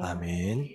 아멘.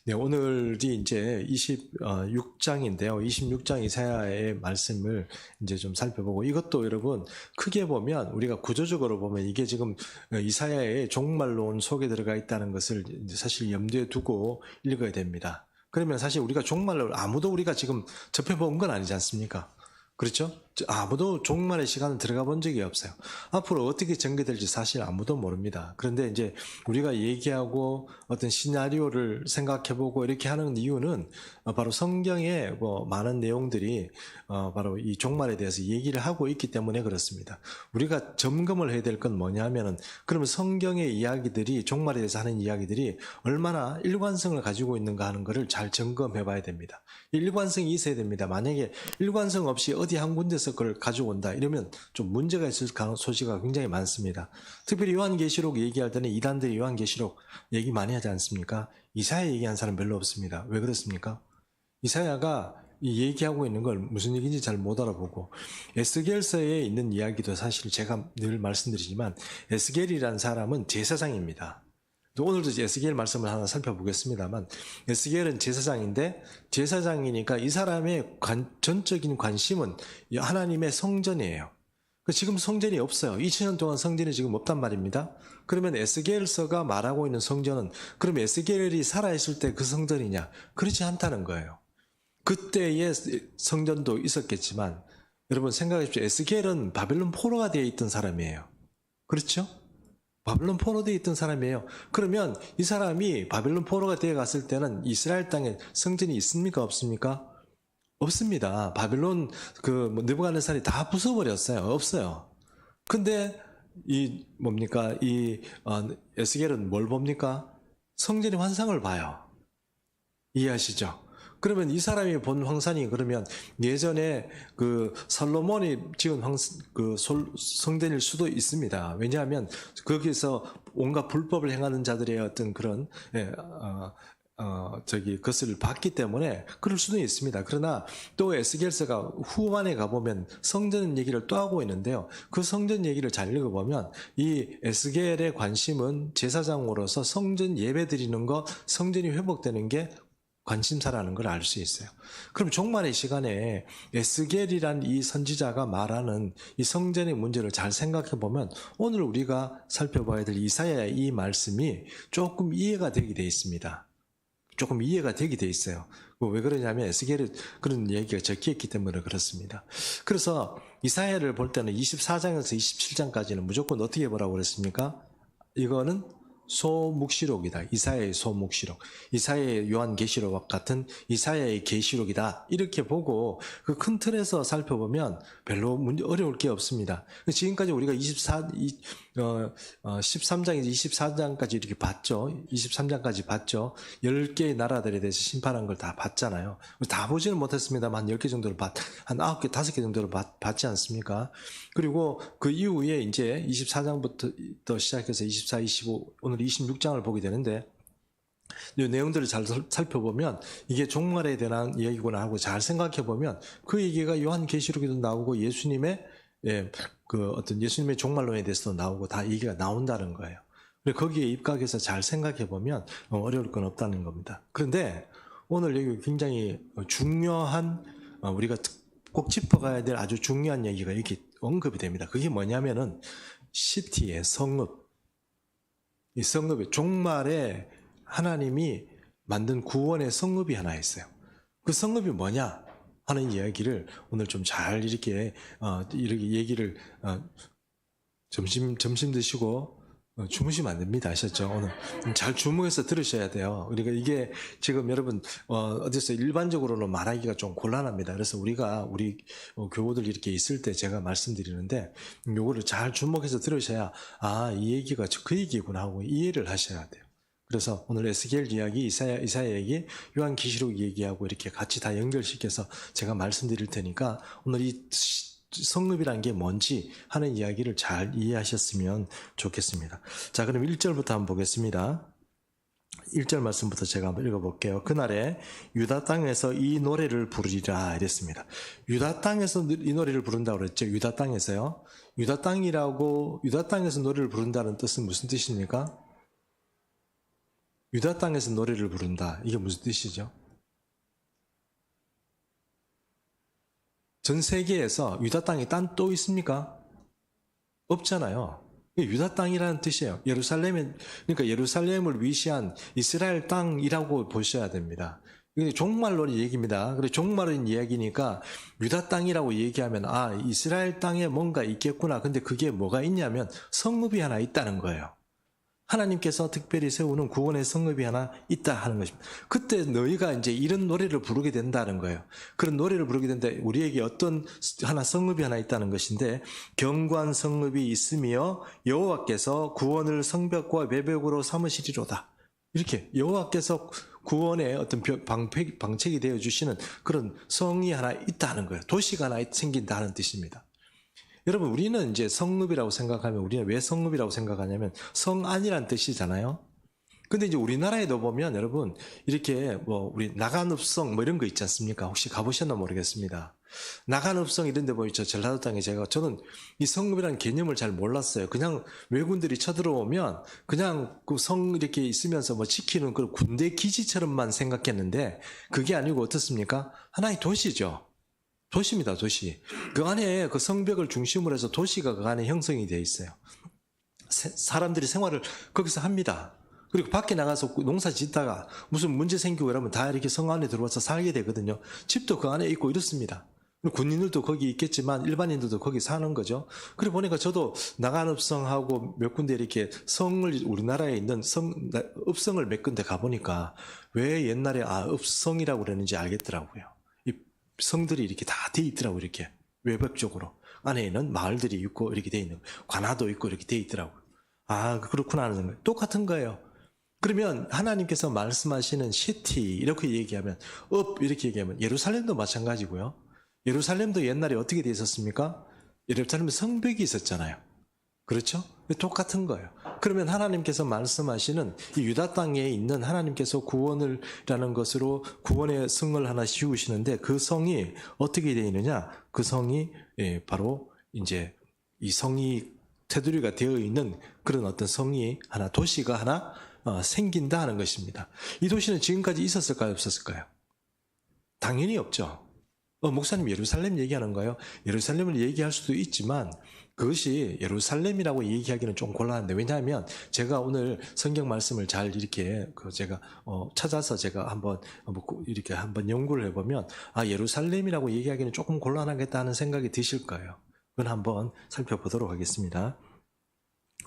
네, 오늘이 이제 26장인데요. 26장 이사야의 말씀을 이제 좀 살펴보고, 이것도 여러분 크게 보면 우리가 구조적으로 보면 이게 지금 이사야의 종말론 속에 들어가 있다는 것을 이제 사실 염두에 두고 읽어야 됩니다. 그러면 사실 우리가 종말론 아무도 우리가 지금 접해본 건 아니지 않습니까? 그렇죠? 아무도 종말의 시간을 들어가 본 적이 없어요. 앞으로 어떻게 전개될지 사실 아무도 모릅니다. 그런데 이제 우리가 얘기하고 어떤 시나리오를 생각해보고 이렇게 하는 이유는 바로 성경에 많은 내용들이 바로 이 종말에 대해서 얘기를 하고 있기 때문에 그렇습니다. 우리가 점검을 해야 될 건 뭐냐면은, 그러면 성경의 이야기들이, 종말에 대해서 하는 이야기들이 얼마나 일관성을 가지고 있는가 하는 것을 잘 점검해 봐야 됩니다. 일관성이 있어야 됩니다. 만약에 일관성 없이 어디 한 군데서 그걸 가져온다 이러면 좀 문제가 있을 소지가 굉장히 많습니다. 특별히 요한계시록 얘기할 때는 이단들이 요한계시록 얘기 많이 하지 않습니까? 이사야 얘기한 사람 별로 없습니다. 왜 그렇습니까? 이사야가 얘기하고 있는 걸 무슨 얘기인지 잘 못 알아보고, 에스겔서에 있는 이야기도 사실 제가 늘 말씀드리지만 에스겔이라는 사람은 제사장입니다. 오늘도 에스겔 말씀을 하나 살펴보겠습니다만, 에스겔은 제사장인데, 제사장이니까 이 사람의 전적인 관심은 하나님의 성전이에요. 지금 성전이 없어요. 2000년 동안 성전이 지금 없단 말입니다. 그러면 에스겔서가 말하고 있는 성전은, 그럼 에스겔이 살아있을 때 그 성전이냐? 그렇지 않다는 거예요. 그때의 성전도 있었겠지만, 여러분 생각해 보십시오. 에스겔은 바벨론 포로가 되어 있던 사람이에요. 그렇죠? 바벨론 포로되어 있던 사람이에요. 그러면 이 사람이 바벨론 포로가 되어 갔을 때는 이스라엘 땅에 성전이 있습니까? 없습니까? 없습니다. 바벨론 느부갓네살이 다 부숴버렸어요. 없어요. 근데 에스겔은 뭘 봅니까? 성전의 환상을 봐요. 이해하시죠? 그러면 이 사람이 본 황산이, 그러면 예전에 솔로몬이 지은 성전일 수도 있습니다. 왜냐하면 거기서 온갖 불법을 행하는 자들의 어떤 그런 것을 봤기 때문에 그럴 수도 있습니다. 그러나 또 에스겔서가 후반에 가보면 성전 얘기를 또 하고 있는데요. 그 성전 얘기를 잘 읽어보면 이 에스겔의 관심은 제사장으로서 성전 예배 드리는 거, 성전이 회복되는 게 관심사라는 걸 알 수 있어요. 그럼 종말의 시간에 에스겔이란 이 선지자가 말하는 이 성전의 문제를 잘 생각해 보면 오늘 우리가 살펴봐야 될 이사야의 이 말씀이 조금 이해가 되게 돼 있습니다. 조금 이해가 되게 돼 있어요. 왜 그러냐면 에스겔은 그런 얘기가 적혀있기 때문에 그렇습니다. 그래서 이사야를 볼 때는 24장에서 27장까지는 무조건 어떻게 보라고 그랬습니까? 이거는 소묵시록이다. 이사야의 소묵시록. 이사야의 요한계시록 같은 이사야의 계시록이다. 이렇게 보고 그 큰 틀에서 살펴보면 별로 어려울 게 없습니다. 지금까지 우리가 13장에서 24장까지 이렇게 봤죠. 23장까지 봤죠. 10개의 나라들에 대해서 심판한 걸 다 봤잖아요. 다 보지는 못했습니다만 한 10개 정도를 한 9개, 5개 정도를 봤지 않습니까? 그리고 그 이후에 이제 24장부터 시작해서 24, 25, 오늘 26장을 보게 되는데, 이 내용들을 잘 살펴보면 이게 종말에 대한 이야기구나 하고 잘 생각해보면 그 얘기가 요한계시록에도 나오고 예수님의 예수님의 종말론에 대해서도 나오고 다 얘기가 나온다는 거예요. 거기에 입각해서 잘 생각해보면 어려울 건 없다는 겁니다. 그런데 오늘 여기 굉장히 중요한, 우리가 꼭 짚어가야 될 아주 중요한 얘기가 이렇게 언급이 됩니다. 그게 뭐냐면은 시티의 성읍. 이 성읍이 종말에 하나님이 만든 구원의 성읍이 하나 있어요. 그 성읍이 뭐냐 하는 이야기를 오늘 좀 잘 이렇게 얘기를 점심 드시고 주무시면 안 됩니다. 아셨죠? 오늘 잘 주무해서 들으셔야 돼요. 우리가 이게 지금 여러분 어디서 일반적으로는 말하기가 좀 곤란합니다. 그래서 우리 교우들 이렇게 있을 때 제가 말씀드리는데 요거를 잘 주목해서 들으셔야 이 얘기가 그 얘기구나 하고 이해를 하셔야 돼요. 그래서 오늘 에스겔 이야기, 이사야 얘기, 요한계시록 얘기하고 이렇게 같이 다 연결시켜서 제가 말씀드릴 테니까 오늘 이 성읍이란 게 뭔지 하는 이야기를 잘 이해하셨으면 좋겠습니다. 자, 그럼 1절부터 한번 보겠습니다. 1절 말씀부터 제가 한번 읽어볼게요. 그날에 유다 땅에서 이 노래를 부르리라 이랬습니다. 유다 땅에서 이 노래를 부른다고 그랬죠. 유다 땅에서요. 유다 땅에서 노래를 부른다는 뜻은 무슨 뜻입니까? 유다 땅에서 노래를 부른다. 이게 무슨 뜻이죠? 전 세계에서 유다 땅이 딴 또 있습니까? 없잖아요. 유다 땅이라는 뜻이에요. 그러니까 예루살렘을 위시한 이스라엘 땅이라고 보셔야 됩니다. 이게 종말론의 얘기입니다. 그래 종말론 이야기니까 유다 땅이라고 얘기하면 아 이스라엘 땅에 뭔가 있겠구나. 근데 그게 뭐가 있냐면 성읍이 하나 있다는 거예요. 하나님께서 특별히 세우는 구원의 성읍이 하나 있다 하는 것입니다. 그때 너희가 이제 이런 노래를 부르게 된다는 거예요. 그런 노래를 부르게 된다. 우리에게 어떤 하나 성읍이 하나 있다는 것인데 경관 성읍이 있으며 여호와께서 구원을 성벽과 외벽으로 삼으시리로다. 이렇게 여호와께서 구원의 어떤 방책이 되어 주시는 그런 성이 하나 있다는 거예요. 도시가 하나 생긴다는 뜻입니다. 여러분 우리는 이제 성읍이라고 생각하면 우리는 왜 성읍이라고 생각하냐면 성안이란 뜻이잖아요. 근데 이제 우리나라에도 보면 여러분 이렇게 뭐 우리 나간읍성 뭐 이런 거 있지 않습니까? 혹시 가보셨나 모르겠습니다. 나간읍성 이런 데 보면 저 전라도 땅에 저는 이 성읍이라는 개념을 잘 몰랐어요. 그냥 외군들이 쳐들어오면 그냥 그 성 이렇게 있으면서 뭐 지키는 그런 군대 기지처럼만 생각했는데 그게 아니고 어떻습니까? 하나의 도시죠. 도시입니다, 도시. 그 안에 그 성벽을 중심으로 해서 도시가 그 안에 형성이 되어 있어요. 사람들이 생활을 거기서 합니다. 그리고 밖에 나가서 농사 짓다가 무슨 문제 생기고 이러면 다 이렇게 성 안에 들어와서 살게 되거든요. 집도 그 안에 있고 이렇습니다. 군인들도 거기 있겠지만 일반인들도 거기 사는 거죠. 그래 보니까 저도 나간읍성하고 몇 군데 이렇게 성을 우리나라에 있는 읍성을 몇 군데 가보니까 왜 옛날에 읍성이라고 그러는지 알겠더라고요. 성들이 이렇게 다 돼 있더라고요. 이렇게 외벽적으로 안에는 마을들이 있고 이렇게 돼 있는 관아도 있고 이렇게 돼 있더라고요. 아 그렇구나 하는 거예요. 똑같은 거예요. 그러면 하나님께서 말씀하시는 시티 이렇게 얘기하면 이렇게 얘기하면 예루살렘도 마찬가지고요. 예루살렘도 옛날에 어떻게 돼 있었습니까? 예루살렘에 성벽이 있었잖아요. 그렇죠? 똑같은 거예요. 그러면 하나님께서 말씀하시는 이 유다 땅에 있는 하나님께서 구원을라는 것으로 구원의 성을 하나 씌우시는데 그 성이 어떻게 되어 있느냐? 그 성이 바로 이제 이 성이 테두리가 되어 있는 그런 어떤 성이 하나 도시가 하나 생긴다 하는 것입니다. 이 도시는 지금까지 있었을까요? 없었을까요? 당연히 없죠. 목사님 예루살렘 얘기하는 거예요? 예루살렘을 얘기할 수도 있지만 그것이 예루살렘이라고 얘기하기는 좀 곤란한데 왜냐하면 제가 오늘 성경 말씀을 잘 이렇게 제가 찾아서 제가 한번 이렇게 한번 연구를 해보면 예루살렘이라고 얘기하기는 조금 곤란하겠다 하는 생각이 드실 거예요. 그건 한번 살펴보도록 하겠습니다.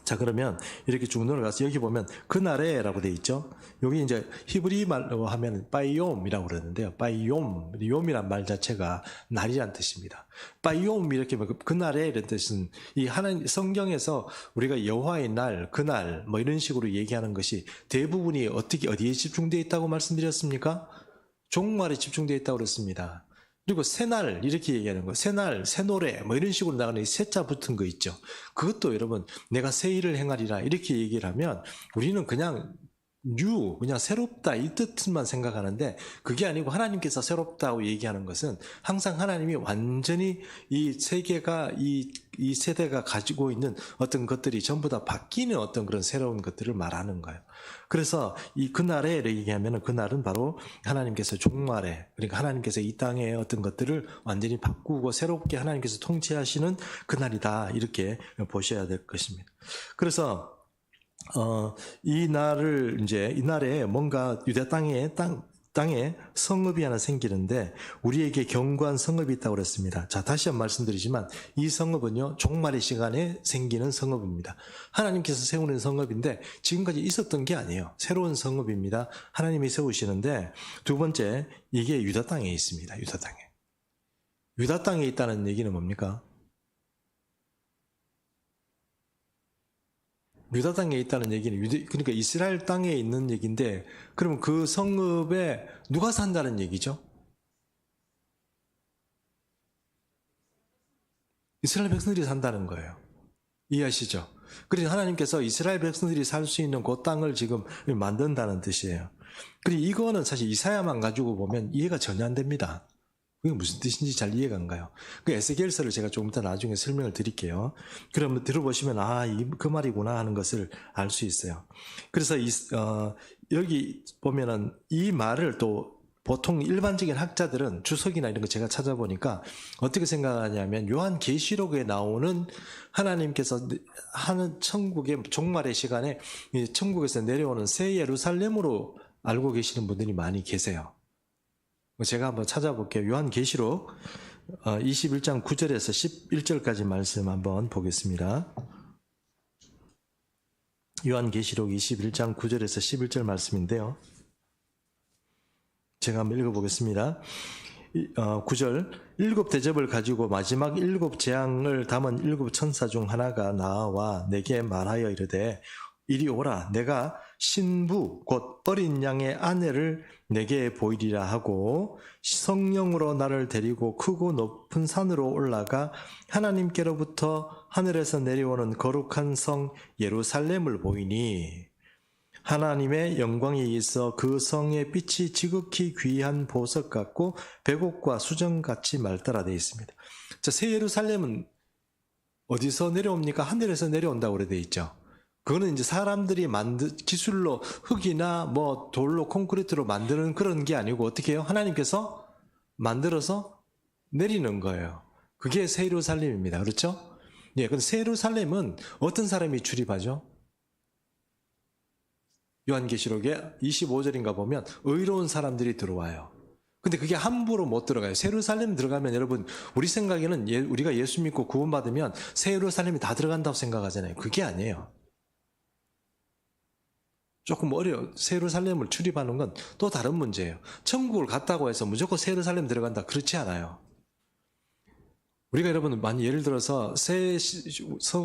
자 그러면 이렇게 쭉 넘어가서 여기 보면 그날에라고 되어 있죠. 여기 이제 히브리 말로 하면 바이옴이라고 그러는데요. 바이옴, 욤이란 말 자체가 날이란 뜻입니다. 바이옴 이렇게 그날에 이런 뜻은 이 하나님 성경에서 우리가 여호와의 날, 그날 뭐 이런 식으로 얘기하는 것이 대부분이 어디에 집중되어 있다고 말씀드렸습니까? 종말에 집중되어 있다고 그랬습니다. 그리고 새날 이렇게 얘기하는 거 새날 새노래 뭐 이런 식으로 나가는 새자 붙은 거 있죠. 그것도 여러분 내가 새 일을 행하리라 이렇게 얘기를 하면 우리는 그냥 그냥 새롭다 이 뜻만 생각하는데 그게 아니고 하나님께서 새롭다고 얘기하는 것은 항상 하나님이 완전히 이 세계가 이 세대가 가지고 있는 어떤 것들이 전부 다 바뀌는 어떤 그런 새로운 것들을 말하는 거예요. 그래서 이 그날에 얘기하면 그날은 바로 하나님께서 종말에 그러니까 하나님께서 이 땅의 어떤 것들을 완전히 바꾸고 새롭게 하나님께서 통치하시는 그날이다 이렇게 보셔야 될 것입니다. 그래서 이 날에 뭔가 유대 땅에 성읍이 하나 생기는데 우리에게 견고한 성읍이 있다고 그랬습니다. 자, 다시 한번 말씀드리지만 이 성읍은요, 종말의 시간에 생기는 성읍입니다. 하나님께서 세우는 성읍인데 지금까지 있었던 게 아니에요. 새로운 성읍입니다. 하나님이 세우시는데 두 번째, 이게 유다 땅에 있습니다. 유다 땅에. 유다 땅에 있다는 얘기는 뭡니까? 유다 땅에 있다는 얘기는 그러니까 이스라엘 땅에 있는 얘기인데 그러면 그 성읍에 누가 산다는 얘기죠? 이스라엘 백성들이 산다는 거예요. 이해하시죠? 그래서 하나님께서 이스라엘 백성들이 살 수 있는 그 땅을 지금 만든다는 뜻이에요. 그리고 이거는 사실 이사야만 가지고 보면 이해가 전혀 안 됩니다. 그게 무슨 뜻인지 잘 이해가 안 가요. 그 에스겔서를 제가 조금 이따 나중에 설명을 드릴게요. 그러면 들어보시면 그 말이구나 하는 것을 알 수 있어요. 그래서 여기 보면은 이 말을 또 보통 일반적인 학자들은 주석이나 이런 거 제가 찾아보니까 어떻게 생각하냐면 요한계시록에 나오는 하나님께서 하는 천국의 종말의 시간에 이 천국에서 내려오는 새 예루살렘으로 알고 계시는 분들이 많이 계세요. 제가 한번 찾아볼게요. 요한계시록 21장 9절에서 11절까지 말씀 한번 보겠습니다. 요한계시록 21장 9절에서 11절 말씀인데요. 제가 한번 읽어보겠습니다. 9절 일곱 대접을 가지고 마지막 일곱 재앙을 담은 일곱 천사 중 하나가 나와 내게 말하여 이르되 이리 오라 내가 신부 곧 어린 양의 아내를 내게 보이리라 하고 성령으로 나를 데리고 크고 높은 산으로 올라가 하나님께로부터 하늘에서 내려오는 거룩한 성 예루살렘을 보이니 하나님의 영광에 있어 그 성의 빛이 지극히 귀한 보석 같고 백옥과 수정같이 맑더라 되어 있습니다. 자, 새 예루살렘은 어디서 내려옵니까? 하늘에서 내려온다고 그래 되어 있죠. 그거는 이제 사람들이 기술로 흙이나 뭐 돌로 콘크리트로 만드는 그런 게 아니고 어떻게 해요? 하나님께서 만들어서 내리는 거예요. 그게 새 예루살렘입니다. 그렇죠? 예, 근데 새 예루살렘은 어떤 사람이 출입하죠? 요한계시록에 25절인가 보면 의로운 사람들이 들어와요. 근데 그게 함부로 못 들어가요. 새 예루살렘 들어가면 여러분 우리 생각에는 우리가 예수 믿고 구원받으면 새 예루살렘이 다 들어간다고 생각하잖아요. 그게 아니에요. 조금 어려워요. 새 예루살렘을 출입하는 건 또 다른 문제예요. 천국을 갔다고 해서 무조건 새 예루살렘 들어간다. 그렇지 않아요. 우리가 여러분 많이 예를 들어서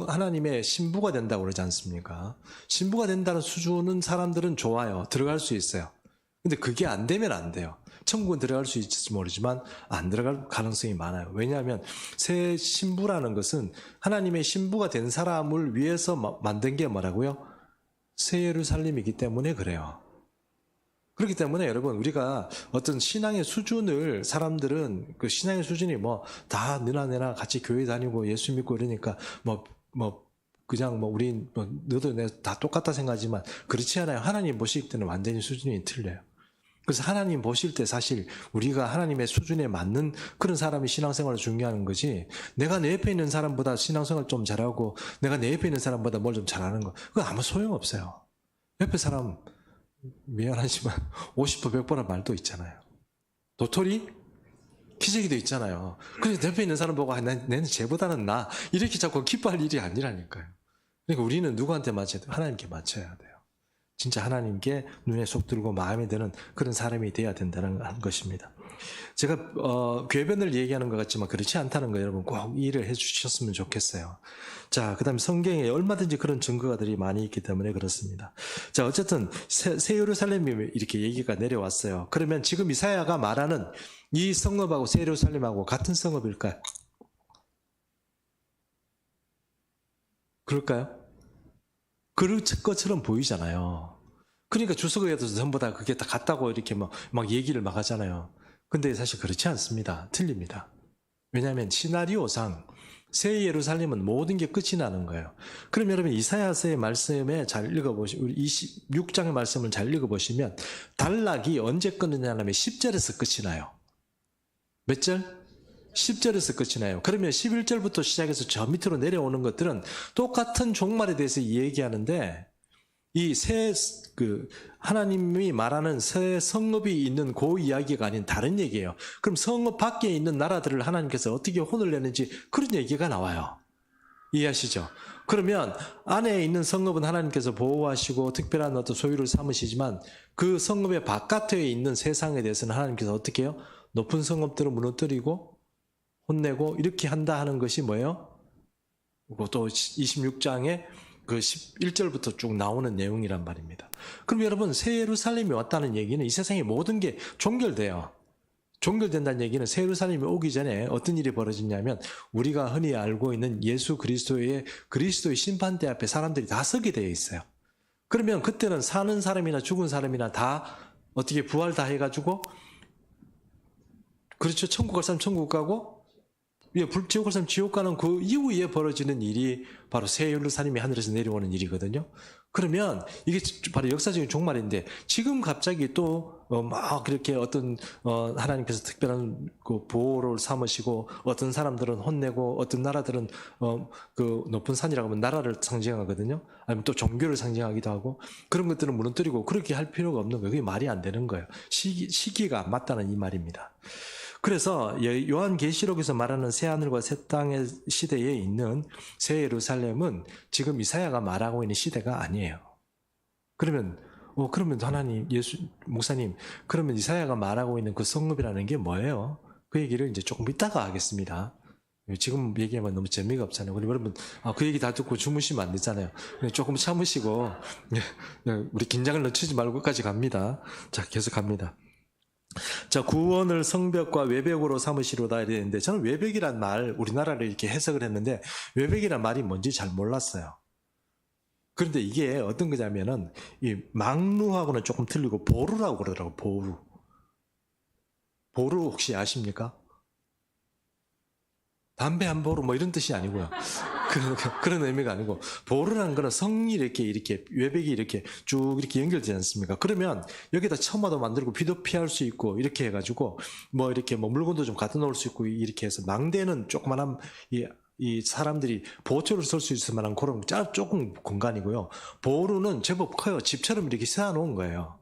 하나님의 신부가 된다고 그러지 않습니까? 신부가 된다는 수준은 사람들은 좋아요. 들어갈 수 있어요. 근데 그게 안 되면 안 돼요. 천국은 들어갈 수 있을지 모르지만 안 들어갈 가능성이 많아요. 왜냐하면 새 신부라는 것은 하나님의 신부가 된 사람을 위해서 만든 게 뭐라고요? 새 예루살렘이기 때문에 그래요. 그렇기 때문에 여러분 우리가 어떤 신앙의 수준을 사람들은 그 신앙의 수준이 뭐 다 너나 내나 같이 교회 다니고 예수 믿고 이러니까 그냥 우린 너도 내가 다 똑같다 생각하지만 그렇지 않아요. 하나님 보실 때는 완전히 수준이 틀려요. 그래서 하나님 보실 때 사실 우리가 하나님의 수준에 맞는 그런 사람이 신앙생활을 중요한 거지 내가 내 옆에 있는 사람보다 신앙생활 좀 잘하고 내가 내 옆에 있는 사람보다 뭘 좀 잘하는 거 그거 아무 소용없어요. 옆에 사람 미안하지만 50% 100%란 말도 있잖아요. 도토리? 기저귀도 있잖아요. 그래서 옆에 있는 사람 보고 나는 쟤보다는 나 이렇게 자꾸 기뻐할 일이 아니라니까요. 그러니까 우리는 누구한테 맞춰야 돼요? 하나님께 맞춰야 돼요. 진짜 하나님께 눈에 쏙 들고 마음에 드는 그런 사람이 돼야 된다는 것입니다. 제가 궤변을 얘기하는 것 같지만 그렇지 않다는 거 여러분 꼭 이해를 해주셨으면 좋겠어요. 자, 그 다음에 성경에 얼마든지 그런 증거가들이 많이 있기 때문에 그렇습니다. 자, 어쨌든 새 예루살렘이 이렇게 얘기가 내려왔어요. 그러면 지금 이사야가 말하는 이 성읍하고 새 예루살렘하고 같은 성읍일까요? 그럴까요? 그럴 것처럼 보이잖아요. 그러니까 주석에도 전부 다 그게 다 같다고 이렇게 막 얘기를 막 하잖아요. 근데 사실 그렇지 않습니다. 틀립니다. 왜냐하면 시나리오상 새 예루살렘은 모든 게 끝이 나는 거예요. 그럼 여러분 이사야서의 말씀에 잘 읽어보시면 우리 26장의 말씀을 잘 읽어보시면 단락이 언제 끊느냐면 10절에서 끝이 나요. 몇 절? 10절에서 끝이 나요. 그러면 11절부터 시작해서 저 밑으로 내려오는 것들은 똑같은 종말에 대해서 얘기하는데 이 하나님이 말하는 새 성읍이 있는 그 이야기가 아닌 다른 얘기예요. 그럼 성읍 밖에 있는 나라들을 하나님께서 어떻게 혼을 내는지 그런 얘기가 나와요. 이해하시죠? 그러면 안에 있는 성읍은 하나님께서 보호하시고 특별한 어떤 소유를 삼으시지만 그 성읍의 바깥에 있는 세상에 대해서는 하나님께서 어떻게 해요? 높은 성읍들을 무너뜨리고 혼내고 이렇게 한다 하는 것이 뭐예요? 또 26장에 그 11절부터 쭉 나오는 내용이란 말입니다. 그럼 여러분 새 예루살렘이 왔다는 얘기는 이 세상의 모든 게 종결돼요. 종결된다는 얘기는 새 예루살렘이 오기 전에 어떤 일이 벌어지냐면 우리가 흔히 알고 있는 예수 그리스도의 심판대 앞에 사람들이 다 서게 되어 있어요. 그러면 그때는 사는 사람이나 죽은 사람이나 다 어떻게 부활 다 해가지고 그렇죠. 천국 갈 사람 천국 가고 지옥 갈 사람 지옥 가는 그 이후에 벌어지는 일이 바로 새 예루살렘이 하늘에서 내려오는 일이거든요. 그러면 이게 바로 역사적인 종말인데 지금 갑자기 또 막 그렇게 어떤 하나님께서 특별한 그 보호를 삼으시고 어떤 사람들은 혼내고 어떤 나라들은 그 높은 산이라고 하면 나라를 상징하거든요. 아니면 또 종교를 상징하기도 하고 그런 것들은 무너뜨리고 그렇게 할 필요가 없는 거예요. 그게 말이 안 되는 거예요. 시기가 안 맞다는 이 말입니다. 그래서 요한계시록에서 말하는 새하늘과 새 땅의 시대에 있는 새 예루살렘은 지금 이사야가 말하고 있는 시대가 아니에요. 그러면 하나님, 목사님, 그러면 이사야가 말하고 있는 그 성읍이라는 게 뭐예요? 그 얘기를 이제 조금 이따가 하겠습니다. 지금 얘기하면 너무 재미가 없잖아요. 그리고 여러분, 그 얘기 다 듣고 주무시면 안 되잖아요. 조금 참으시고, 우리 긴장을 늦추지 말고 끝까지 갑니다. 자, 계속 갑니다. 자, 구원을 성벽과 외벽으로 삼으시로다 이랬는데 저는 외벽이란 말 우리나라로 이렇게 해석을 했는데 외벽이란 말이 뭔지 잘 몰랐어요. 그런데 이게 어떤 거냐면은 이 망루하고는 조금 틀리고 보루라고 그러더라고요. 보루. 보루 혹시 아십니까? 담배 한 보루 뭐 이런 뜻이 아니고요. 그런 의미가 아니고 보루라는 거는 성이 이렇게 외벽이 이렇게 쭉 이렇게 연결되지 않습니까? 그러면 여기다 처마도 만들고 비도 피할 수 있고 이렇게 해가지고 뭐 이렇게 뭐 물건도 좀 갖다 놓을 수 있고 이렇게 해서 망대는 조그만한 이 사람들이 보초를 쓸 수 있을 만한 그런 조금 공간이고요. 보루는 제법 커요. 집처럼 이렇게 세워놓은 거예요.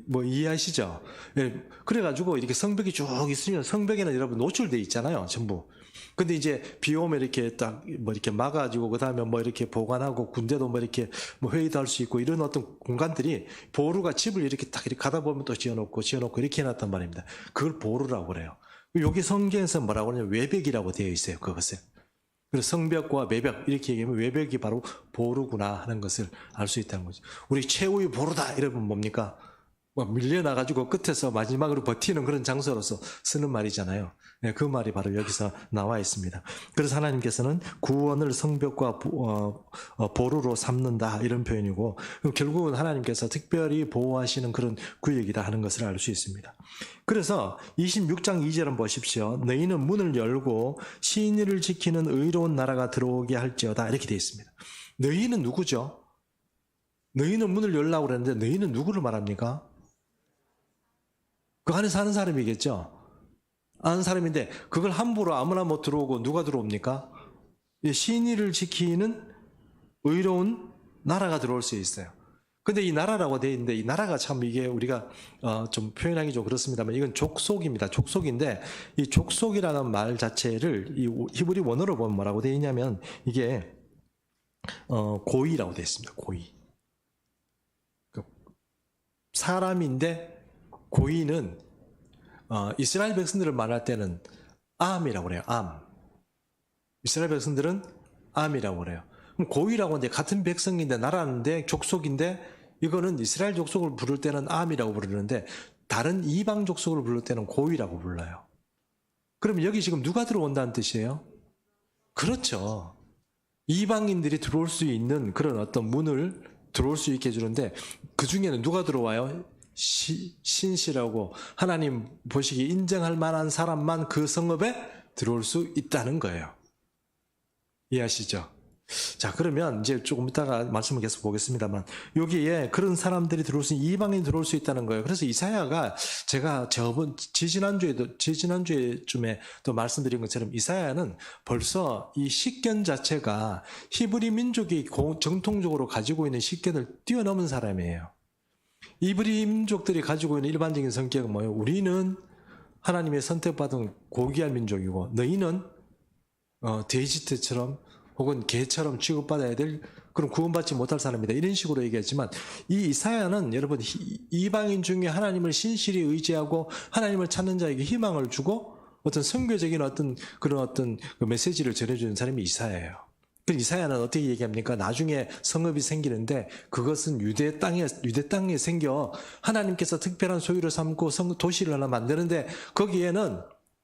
뭐 이해하시죠? 예, 그래가지고 이렇게 성벽이 쭉 있으면 성벽에는 여러분 노출돼 있잖아요, 전부. 근데 이제 비 오면 이렇게 딱 뭐 이렇게 막아가지고 그 다음에 뭐 이렇게 보관하고 군대도 뭐 이렇게 뭐 회의도 할 수 있고 이런 어떤 공간들이 보루가 집을 이렇게 딱 이렇게 가다 보면 또 지어놓고 이렇게 해놨단 말입니다. 그걸 보루라고 그래요. 여기 성경에서 뭐라고 하냐면 외벽이라고 되어 있어요, 그것을. 그래서 성벽과 외벽 이렇게 얘기하면 외벽이 바로 보루구나 하는 것을 알 수 있다는 거죠. 우리 최후의 보루다 이러면 뭡니까? 뭐 밀려나가지고 끝에서 마지막으로 버티는 그런 장소로서 쓰는 말이잖아요. 네, 그 말이 바로 여기서 나와 있습니다. 그래서 하나님께서는 구원을 성벽과 보루로 삼는다 이런 표현이고 결국은 하나님께서 특별히 보호하시는 그런 구역이다 하는 것을 알 수 있습니다. 그래서 26장 2절은 보십시오. 너희는 문을 열고 시인을 지키는 의로운 나라가 들어오게 할지어다 이렇게 되어 있습니다. 너희는 누구죠? 너희는 문을 열라고 그랬는데 너희는 누구를 말합니까? 그 안에 사는 사람이겠죠. 아는 사람인데 그걸 함부로 아무나 못 들어오고 누가 들어옵니까? 신의를 지키는 의로운 나라가 들어올 수 있어요. 근데 이 나라라고 되어 있는데 이 나라가 참 이게 우리가 좀 표현하기 좀 그렇습니다만 이건 족속입니다. 족속인데 이 족속이라는 말 자체를 이 히브리 원어로 보면 뭐라고 되어 있냐면 이게 고이라고 되어 있습니다. 고이. 사람인데 고이는 이스라엘 백성들을 말할 때는 암이라고 그래요. 암. 이스라엘 백성들은 암이라고 그래요. 그럼 고이라고 하는데 같은 백성인데 나라인데 족속인데 이거는 이스라엘 족속을 부를 때는 암이라고 부르는데 다른 이방 족속을 부를 때는 고이라고 불러요. 그럼 여기 지금 누가 들어온다는 뜻이에요? 그렇죠. 이방인들이 들어올 수 있는 그런 어떤 문을 들어올 수 있게 해주는데 그 중에는 누가 들어와요? 신실하고 하나님 보시기 인정할 만한 사람만 그 성읍에 들어올 수 있다는 거예요. 이해하시죠? 자, 그러면 이제 조금 이따가 말씀을 계속 보겠습니다만 여기에 그런 사람들이 들어올 수 있는 이방인이 들어올 수 있다는 거예요. 그래서 이사야가 제가 지지난주에쯤에 또 말씀드린 것처럼 이사야는 벌써 이 식견 자체가 히브리 민족이 정통적으로 가지고 있는 식견을 뛰어넘은 사람이에요. 히브리 민족들이 가지고 있는 일반적인 성격은 뭐예요? 우리는 하나님의 선택받은 고귀한 민족이고 너희는 돼지떼처럼 혹은 개처럼 취급받아야 될 그런 구원받지 못할 사람이다. 이런 식으로 얘기했지만 이 이사야는 여러분 이방인 중에 하나님을 신실히 의지하고 하나님을 찾는 자에게 희망을 주고 어떤 선교적인 그런 어떤 메시지를 전해주는 사람이 이사야예요. 그 이사야는 어떻게 얘기합니까? 나중에 성읍이 생기는데 그것은 유대 땅에 생겨 하나님께서 특별한 소유를 삼고 도시를 하나 만드는데 거기에는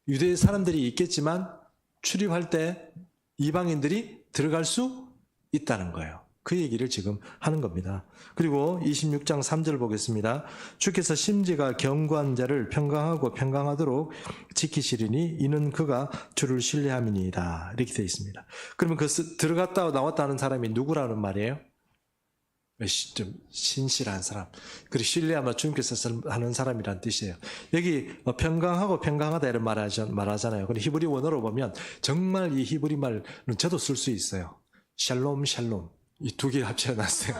유대 사람들이 있겠지만 출입할 때 이방인들이 들어갈 수 있다는 거예요. 그 얘기를 지금 하는 겁니다. 그리고 26장 3절 보겠습니다. 주께서 심지가 견고한 자를 평강하고 평강하도록 지키시리니 이는 그가 주를 신뢰함이니이다. 이렇게 되어 있습니다. 그러면 그 들어갔다 나왔다 하는 사람이 누구라는 말이에요? 좀 신실한 사람, 그리고 신뢰하면 주님께서 하는 사람이란 뜻이에요. 여기 평강하고 평강하다 이런 말하잖아요. 근데 히브리 원어로 보면 정말 이 히브리 말은 저도 쓸 수 있어요. 샬롬 샬롬 이 두 개 합쳐놨어요.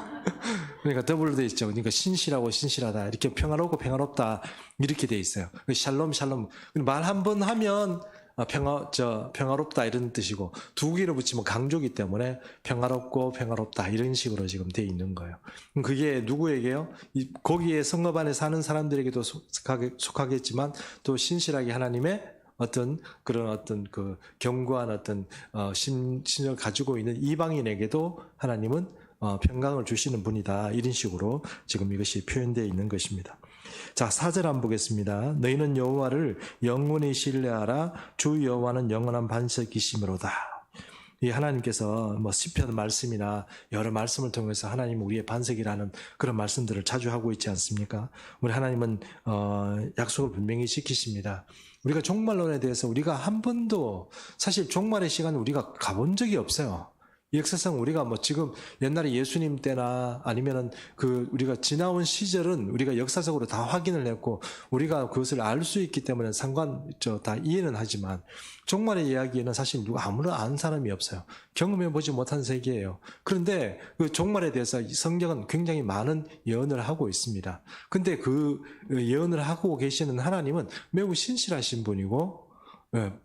그러니까 더블로 돼 있죠. 그러니까 신실하고 신실하다, 이렇게 평화롭고 평화롭다 이렇게 돼 있어요. 샬롬 샬롬 말 한 번 하면 평화롭다 이런 뜻이고, 두 개를 붙이면 강조기 때문에 평화롭고 평화롭다 이런 식으로 지금 돼 있는 거예요. 그게 누구에게요? 거기에 성읍 안에 사는 사람들에게도 속하겠지만 또 신실하게 하나님의 그런 그 견고한 신을 가지고 있는 이방인에게도 하나님은 평강을 주시는 분이다, 이런 식으로 지금 이것이 표현되어 있는 것입니다. 자, 4절 한번 보겠습니다. 너희는 여호와를 영원히 신뢰하라. 주 여호와는 영원한 반석이시므로다. 이 하나님께서 시편 말씀이나 여러 말씀을 통해서 하나님은 우리의 반석이라는 그런 말씀들을 자주 하고 있지 않습니까? 우리 하나님은 약속을 분명히 지키십니다. 우리가 종말론에 대해서 우리가 한 번도 사실 종말의 시간을 우리가 가본 적이 없어요. 역사상 우리가 지금 옛날에 예수님 때나 아니면은 우리가 지나온 시절은 우리가 역사적으로 다 확인을 했고 우리가 그것을 알 수 있기 때문에 다 이해는 하지만 종말의 이야기는 사실 아무나 아는 사람이 없어요. 경험해 보지 못한 세계예요. 그런데 그 종말에 대해서 성경은 굉장히 많은 예언을 하고 있습니다. 근데 그 예언을 하고 계시는 하나님은 매우 신실하신 분이고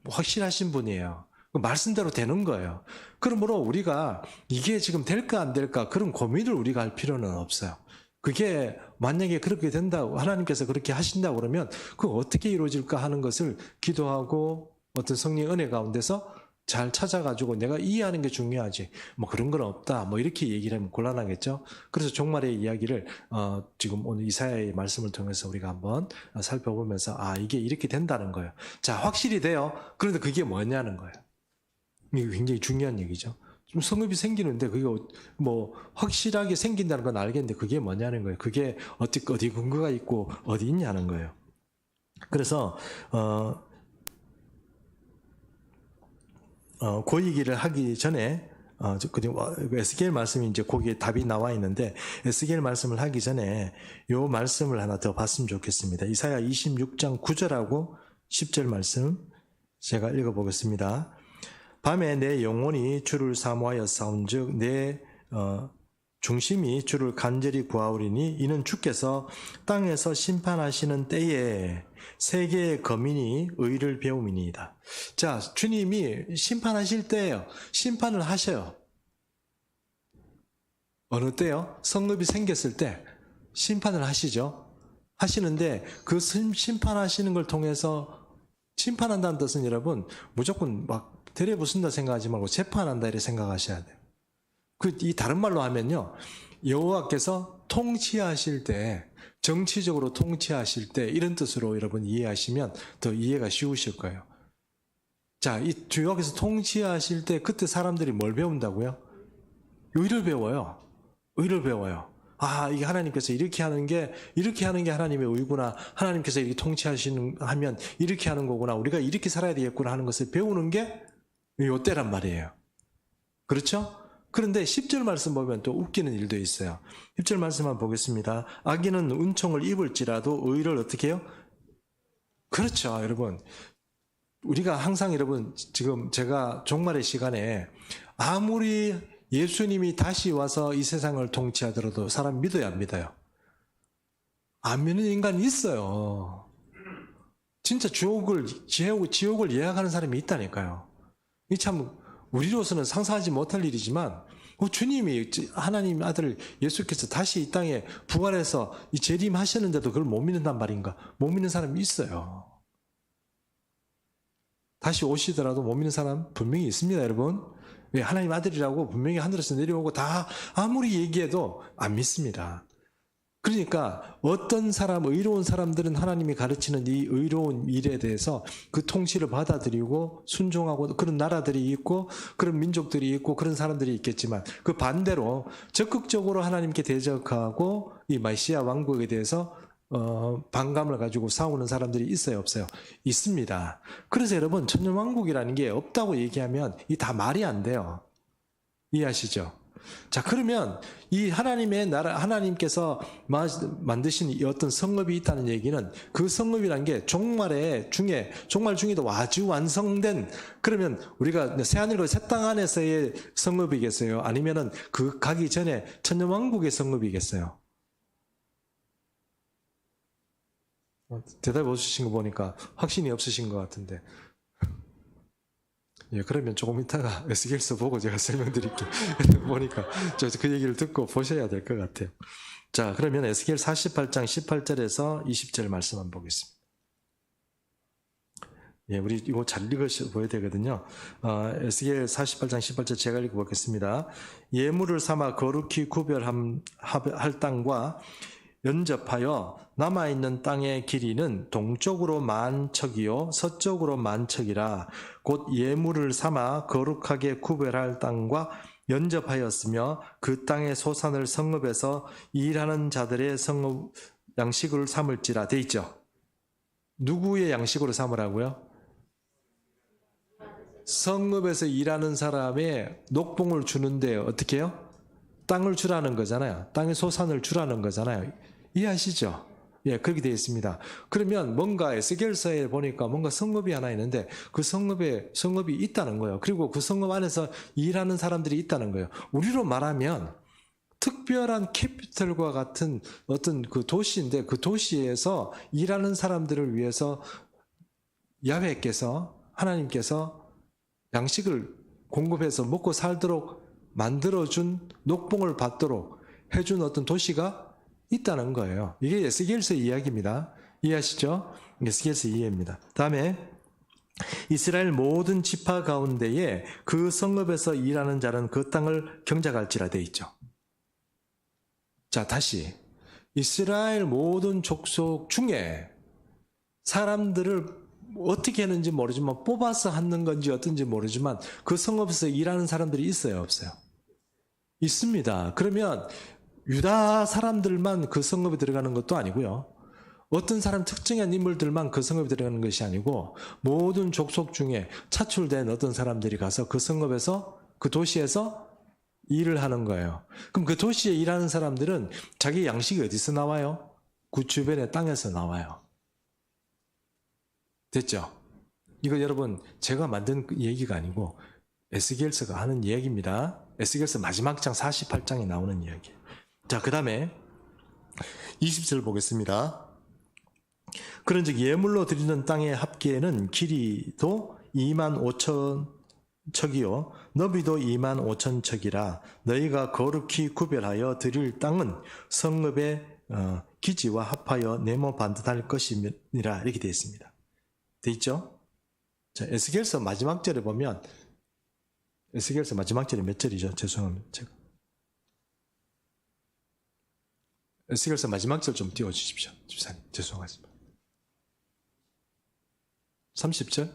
확실하신 분이에요. 말씀대로 되는 거예요. 그러므로 우리가 이게 지금 될까 안 될까 그런 고민을 우리가 할 필요는 없어요. 그게 만약에 그렇게 된다고 하나님께서 그렇게 하신다고 그러면 그거 어떻게 이루어질까 하는 것을 기도하고 어떤 성령의 은혜 가운데서 잘 찾아가지고 내가 이해하는 게 중요하지 그런 건 없다 이렇게 얘기를 하면 곤란하겠죠. 그래서 종말의 이야기를 지금 오늘 이사야의 말씀을 통해서 우리가 한번 살펴보면서 이게 이렇게 된다는 거예요. 자, 확실히 돼요. 그런데 그게 뭐냐는 거예요. 이게 굉장히 중요한 얘기죠. 좀 성읍이 생기는데 그게 확실하게 생긴다는 건 알겠는데 그게 뭐냐는 거예요. 그게 어디 근거가 있고 어디 있냐는 거예요. 그래서 그 얘기를 하기 전에 에스겔 말씀이 이제 거기에 답이 나와 있는데 에스겔 말씀을 하기 전에 요 말씀을 하나 더 봤으면 좋겠습니다. 이사야 26장 9절하고 10절 말씀 제가 읽어보겠습니다. 밤에 내 영혼이 주를 사모하여 싸운즉 내 중심이 주를 간절히 구하오리니 이는 주께서 땅에서 심판하시는 때에 세계의 거민이 의를 배움이니이다. 자, 주님이 심판하실 때예요. 심판을 하셔요. 어느 때요? 성읍이 생겼을 때 심판을 하시죠. 하시는데 그 심판하시는 걸 통해서, 심판한다는 뜻은 여러분 무조건 데려부순다 생각하지 말고 재판한다 이렇게 생각하셔야 돼요. 이 다른 말로 하면요, 여호와께서 통치하실 때, 정치적으로 통치하실 때 이런 뜻으로 여러분 이해하시면 더 이해가 쉬우실 거예요. 자, 이 여호와께서 통치하실 때 그때 사람들이 뭘 배운다고요? 의를 배워요. 의를 배워요. 이게 하나님께서 이렇게 하는 게 하나님의 의구나. 하나님께서 이렇게 하면 이렇게 하는 거구나. 우리가 이렇게 살아야 되겠구나 하는 것을 배우는 게 요때란 말이에요. 그렇죠? 그런데 10절 말씀 보면 또 웃기는 일도 있어요. 10절 말씀 한번 보겠습니다. 악인은 은총을 입을지라도 의를 어떻게 해요? 그렇죠, 여러분. 우리가 항상 여러분, 지금 제가 종말의 시간에 아무리 예수님이 다시 와서 이 세상을 통치하더라도 사람 믿어야 안 믿어요? 안 믿는 인간이 있어요. 진짜 지옥을 예약하는 사람이 있다니까요. 이 참 우리로서는 상상하지 못할 일이지만 주님이 하나님 아들 예수께서 다시 이 땅에 부활해서 이 재림하셨는데도 그걸 못 믿는단 말인가? 못 믿는 사람이 있어요. 다시 오시더라도 못 믿는 사람 분명히 있습니다, 여러분. 왜? 하나님 아들이라고 분명히 하늘에서 내려오고 다 아무리 얘기해도 안 믿습니다. 그러니까 어떤 의로운 사람들은 하나님이 가르치는 이 의로운 일에 대해서 그 통치를 받아들이고 순종하고 그런 나라들이 있고 그런 민족들이 있고 그런 사람들이 있겠지만 그 반대로 적극적으로 하나님께 대적하고 이 메시아 왕국에 대해서 반감을 가지고 싸우는 사람들이 있어요, 없어요? 있습니다. 그래서 여러분, 천년왕국이라는 게 없다고 얘기하면 이 다 말이 안 돼요. 이해하시죠? 자, 그러면 이 하나님의 나라, 하나님께서 만드신 이 어떤 성읍이 있다는 얘기는 그 성읍이란 게 종말 중에도 아주 완성된, 그러면 우리가 새하늘과 새 땅 안에서의 성읍이겠어요? 아니면은 그 가기 전에 천년왕국의 성읍이겠어요? 대답 없으신 거 보니까 확신이 없으신 것 같은데. 예, 그러면 조금 이따가 에스겔서 보고 제가 설명드릴게요. 보니까 그 얘기를 듣고 보셔야 될 것 같아요. 자, 그러면 에스겔 48장 18절에서 20절 말씀 한번 보겠습니다. 예, 우리 이거 잘 읽으셔야 되거든요. 에스겔 48장 18절 제가 읽어보겠습니다. 예물을 삼아 거룩히 구별할 땅과 연접하여 남아있는 땅의 길이는 동쪽으로 10,000척이요 서쪽으로 10,000척이라 곧 예물을 삼아 거룩하게 구별할 땅과 연접하였으며 그 땅의 소산을 성읍에서 일하는 자들의 성읍 양식을 삼을지라 돼 있죠. 누구의 양식으로 삼으라고요? 성읍에서 일하는 사람의 녹봉을 주는데 어떻게 해요? 땅을 주라는 거잖아요. 땅의 소산을 주라는 거잖아요. 이해하시죠? 예, 그렇게 되어 있습니다. 그러면 뭔가 에스겔서에 보니까 뭔가 성읍이 하나 있는데 그 성읍이 있다는 거예요. 그리고 그 성읍 안에서 일하는 사람들이 있다는 거예요. 우리로 말하면 특별한 캐피털과 같은 어떤 그 도시인데 그 도시에서 일하는 사람들을 위해서 야훼께서 하나님께서 양식을 공급해서 먹고 살도록 만들어준 녹봉을 받도록 해준 어떤 도시가 있다는 거예요. 이게 에스겔서 이야기입니다. 이해하시죠? 에스겔서 이해입니다. 다음에 이스라엘 모든 지파 가운데에 그 성읍에서 일하는 자는 그 땅을 경작할지라 돼 있죠. 자, 다시 이스라엘 모든 족속 중에 사람들을 어떻게 했는지 모르지만 뽑아서 하는 건지 어떤지 모르지만 그 성읍에서 일하는 사람들이 있어요, 없어요? 있습니다. 그러면 유다 사람들만 그 성읍에 들어가는 것도 아니고요. 어떤 사람 특정한 인물들만 그 성읍에 들어가는 것이 아니고 모든 족속 중에 차출된 어떤 사람들이 가서 그 성읍에서 그 도시에서 일을 하는 거예요. 그럼 그 도시에 일하는 사람들은 자기 양식이 어디서 나와요? 그 주변의 땅에서 나와요. 됐죠? 이거 여러분 제가 만든 얘기가 아니고 에스겔서가 하는 이야기입니다. 에스겔서 마지막 장 48장에 나오는 이야기예요. 자, 그 다음에 20절 보겠습니다. 그런즉 예물로 드리는 땅의 합계는 길이도 25,000척이요 너비도 25,000척이라 너희가 거룩히 구별하여 드릴 땅은 성읍의 기지와 합하여 네모 반듯할 것이니라 이렇게 되어 있습니다. 되어 있죠? 자, 에스겔서 마지막 절에 보면 에스겔서 마지막 절이 몇 절이죠? 죄송합니다. 제가. 에스겔서 마지막 절 좀 띄워주십시오. 집사님, 죄송하습니다. 30절?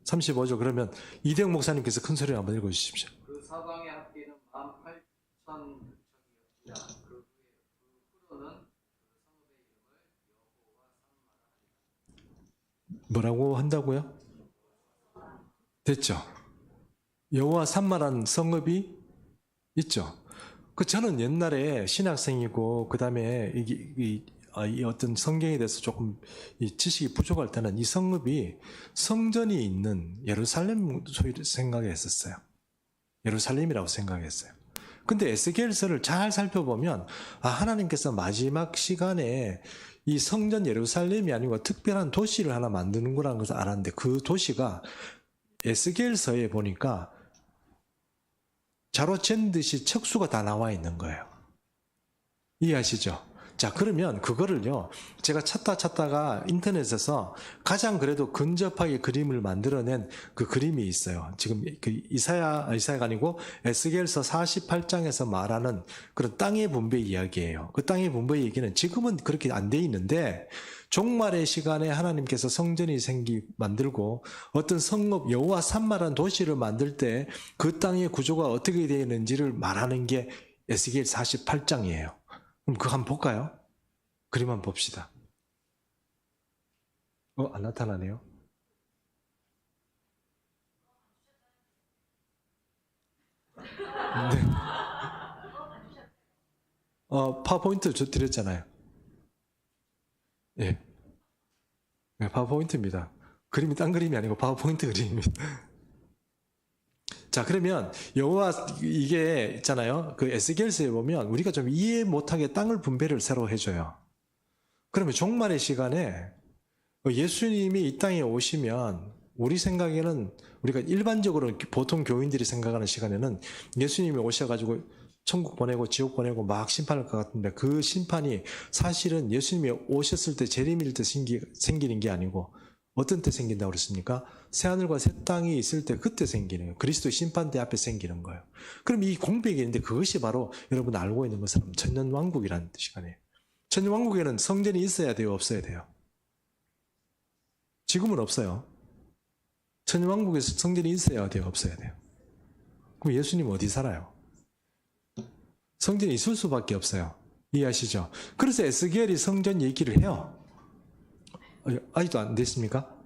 35절. 그러면 이대영 목사님께서 큰 소리로 한번 읽어주십시오. 그 사방의 합계는 18,000척이었으며 그 후로는 뭐라고 한다고요? 됐죠? 여호와 산마란 성읍이 있죠. 저는 옛날에 신학생이고 그 다음에 이 어떤 성경에 대해서 조금 이 지식이 부족할 때는 이 성읍이 성전이 있는 예루살렘 생각했었어요. 예루살렘이라고 생각했어요. 근데 에스겔서를 잘 살펴보면 하나님께서 마지막 시간에 이 성전 예루살렘이 아니고 특별한 도시를 하나 만드는구나 것을 알았는데 그 도시가 에스겔서에 보니까 자로잰 듯이 척수가 다 나와 있는 거예요. 이해하시죠? 자, 그러면 그거를요, 제가 찾다가 인터넷에서 가장 그래도 근접하게 그림을 만들어낸 그 그림이 있어요. 지금 그 이사야가 아니고 에스겔서 48장에서 말하는 그런 땅의 분배 이야기예요. 그 땅의 분배 얘기는 지금은 그렇게 안 돼 있는데 종말의 시간에 하나님께서 성전이 만들고 어떤 성읍 여호와 산마란 도시를 만들 때 그 땅의 구조가 어떻게 되어 있는지를 말하는 게 에스겔 48장이에요. 그럼 그거 한번 볼까요? 그림 한번 봅시다. 안 나타나네요. 파워포인트 드렸잖아요. 예. 네, 파워포인트입니다. 그림이 딴 그림이 아니고 파워포인트 그림입니다. 자, 그러면 여호와 이게 있잖아요. 그 에스겔서에 보면 우리가 좀 이해 못하게 땅을 분배를 새로 해줘요. 그러면 종말의 시간에 예수님이 이 땅에 오시면 우리 생각에는 우리가 일반적으로 보통 교인들이 생각하는 시간에는 예수님이 오셔가지고 천국 보내고 지옥 보내고 막 심판할 것 같은데 그 심판이 사실은 예수님이 오셨을 때 재림일 때 생기는 게 아니고 어떤 때 생긴다고 그랬습니까? 새하늘과 새 땅이 있을 때 그때 생기는 거예요. 그리스도의 심판대 앞에 생기는 거예요. 그럼 이 공백이 있는데 그것이 바로 여러분 알고 있는 것처럼 천년왕국이라는 시간이에요. 천년왕국에는 성전이 있어야 돼요? 없어야 돼요? 지금은 없어요. 천년왕국에서 성전이 있어야 돼요? 없어야 돼요? 그럼 예수님 어디 살아요? 성전이 있을 수밖에 없어요. 이해하시죠? 그래서 에스겔이 성전 얘기를 해요. 아직도 안 됐습니까?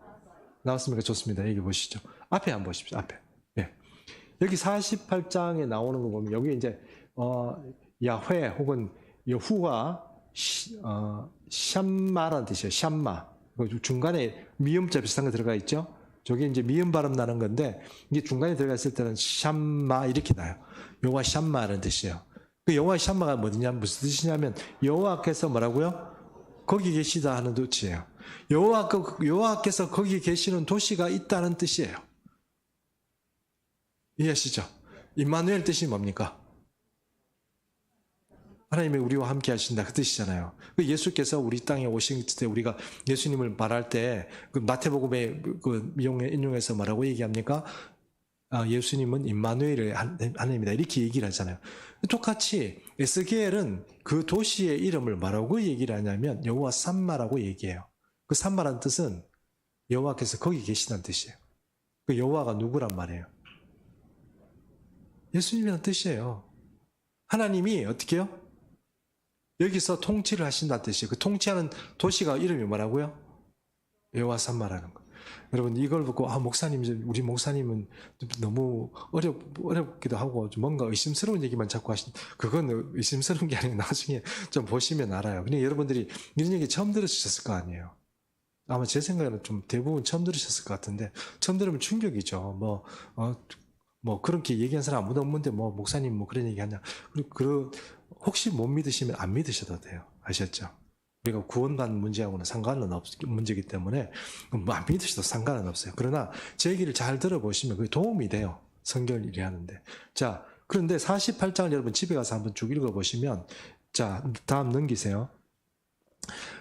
나왔습니까? 좋습니다. 여기 보시죠. 앞에 한번 보십시오. 앞에. 네. 여기 48장에 나오는 거 보면 여기 이제 야훼 혹은 여후와 샴마라는 뜻이에요. 샴마. 중간에 미음자 비슷한 거 들어가 있죠? 저게 이제 미음 발음 나는 건데 이게 중간에 들어가 있을 때는 샴마 이렇게 나요. 여호와 샴마라는 뜻이에요. 그 여호와 샴마가 뭐냐 무슨 뜻이냐면 여호와께서 뭐라고요? 거기 계시다 하는 뜻이에요. 여호와께서 거기 계시는 도시가 있다는 뜻이에요. 이해하시죠? 임마누엘 뜻이 뭡니까? 하나님이 우리와 함께 하신다 그 뜻이잖아요. 그 예수께서 우리 땅에 오신 때 우리가 예수님을 말할 때 그 마태복음에 그 인용해서 뭐라고 얘기합니까? 예수님은 임마누엘의 하나님이다 이렇게 얘기를 하잖아요. 똑같이 에스겔은 그 도시의 이름을 뭐라고 얘기를 하냐면 여호와 삼마라고 얘기해요. 그 삼마라는 뜻은 여호와께서 거기 계시다는 뜻이에요. 그 여호와가 누구란 말이에요? 예수님이라는 뜻이에요. 하나님이 어떻게 해요? 여기서 통치를 하신다는 뜻이에요. 그 통치하는 도시가 이름이 뭐라고요? 여호와 삼마라는 거. 여러분 이걸 보고 목사님 우리 목사님은 너무 어렵기도 하고 좀 뭔가 의심스러운 얘기만 자꾸 그건 의심스러운 게 아니고 나중에 좀 보시면 알아요. 그냥 여러분들이 이런 얘기 처음 들으셨을 거 아니에요. 아마 제 생각에는 좀 대부분 처음 들으셨을 것 같은데 처음 들으면 충격이죠. 뭐 그렇게 얘기한 사람 아무도 없는데 뭐 목사님 뭐 그런 얘기 하냐. 그리고 혹시 못 믿으시면 안 믿으셔도 돼요. 아셨죠? 우리가 구원받는 문제하고는 상관은 문제이기 때문에 안 믿으셔도 상관은 없어요. 그러나 제 얘기를 잘 들어보시면 그게 도움이 돼요. 성경을 이해하는데. 자, 그런데 48장을 여러분 집에 가서 한번 쭉 읽어보시면 자, 다음 넘기세요.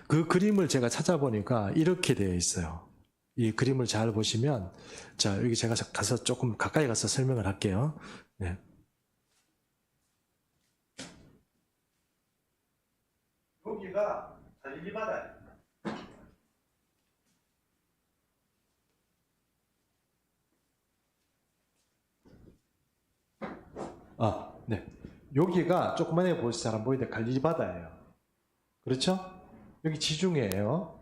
그 그림을 제가 찾아보니까 이렇게 되어 있어요. 이 그림을 잘 보시면 자, 여기 제가 가서 조금 가까이 가서 설명을 할게요. 네. 여기가 갈릴리 바다예요. 네. 여기가 조그만하게 보이시 잘 안 보이는데 갈릴리 바다예요. 그렇죠? 여기 지중해예요.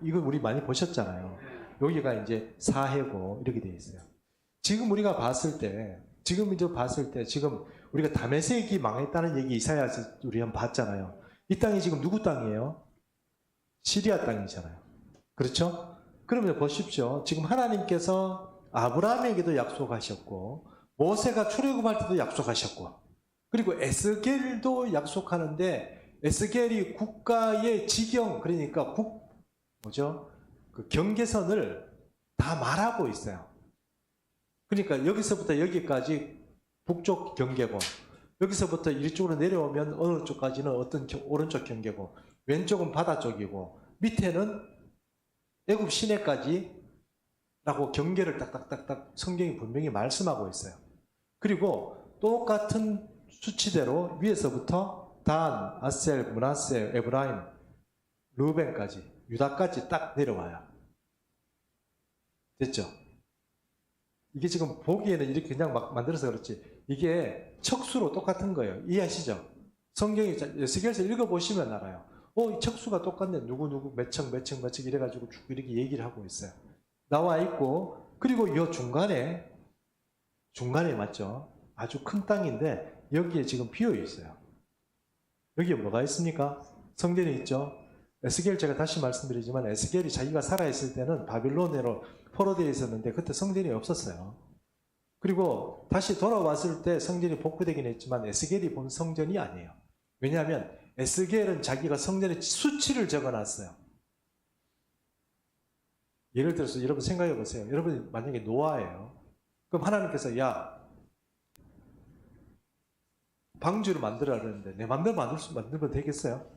이거 우리 많이 보셨잖아요. 여기가 이제 사해고 이렇게 되어 있어요. 지금 우리가 봤을 때, 지금 우리가 다메섹이 망했다는 얘기 이사야서 우리 한번 봤잖아요. 이 땅이 지금 누구 땅이에요? 시리아 땅이잖아요. 그렇죠? 그러면 보십시오. 지금 하나님께서 아브라함에게도 약속하셨고 모세가 출애굽할 때도 약속하셨고 그리고 에스겔도 약속하는데 에스겔이 국가의 지경 그러니까 그 경계선을 다 말하고 있어요. 그러니까 여기서부터 여기까지 북쪽 경계고 여기서부터 이쪽으로 내려오면 어느 쪽까지는 어떤 오른쪽 경계고 왼쪽은 바다 쪽이고 밑에는 애굽 시내까지 라고 경계를 딱딱딱딱 성경이 분명히 말씀하고 있어요. 그리고 똑같은 수치대로 위에서부터 단, 아셀, 므낫세, 에브라임, 르벤까지 유다까지 딱 내려와요. 됐죠? 이게 지금 보기에는 이렇게 그냥 막 만들어서 그렇지 이게 척수로 똑같은 거예요. 이해하시죠? 성경이 에스겔서 읽어보시면 알아요. 이 척수가 똑같네. 누구 몇 층 이래가지고 쭉 이렇게 얘기를 하고 있어요. 나와 있고 그리고 이 중간에 맞죠? 아주 큰 땅인데 여기에 지금 비어 있어요. 여기에 뭐가 있습니까? 성전이 있죠. 에스겔 제가 다시 말씀드리지만 에스겔이 자기가 살아있을 때는 바빌론으로 포로되어 있었는데 그때 성전이 없었어요. 그리고 다시 돌아왔을 때 성전이 복구되긴 했지만 에스겔이 본 성전이 아니에요. 왜냐하면 에스겔은 자기가 성전의 수치를 적어놨어요. 예를 들어서 여러분 생각해 보세요. 여러분 만약에 노아예요. 그럼 하나님께서 야 방주를 만들어라 그러는데 내 마음대로 만들면 되겠어요?